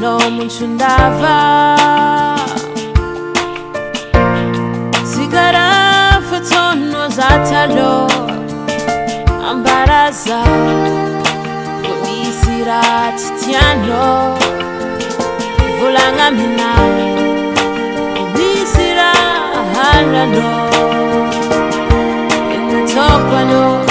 no munchundava sigara fatono zatalo ambaraza kumisira titiano vulanga mina kumisira halano inatokwano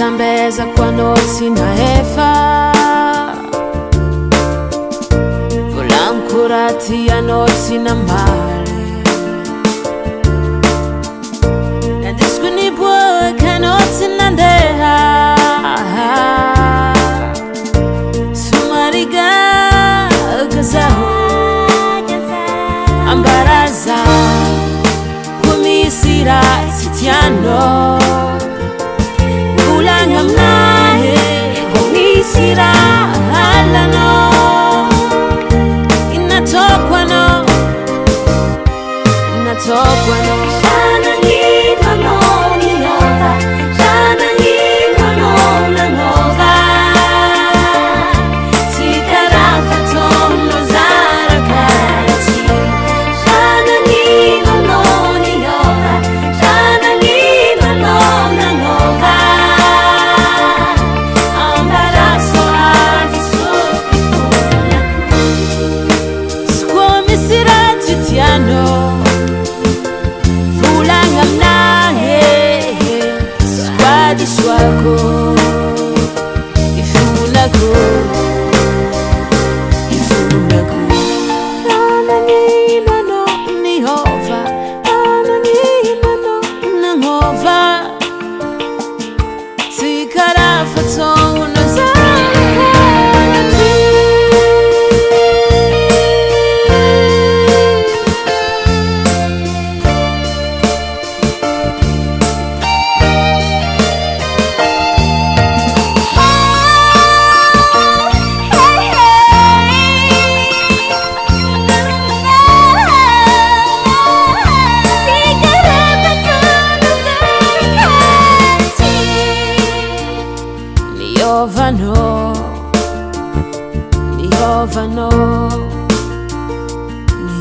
tambeza quando sina efa volankurati anotsi na male na diskuni bua kanotsi nandeha sumariga gazaho ambaraza kumisira sitiano Ngamnahe kumisira halano inatokwano shana ngimano niyova shana ngimano nangova sikara fatono zarakati shana ngimano niyova shana ngimano nangova vulanga mnahe squadi swako ifunako anangimano nihova anangimano nangova sikara fatono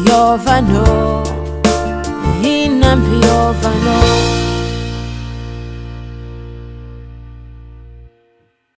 Niovano, hinampiovano.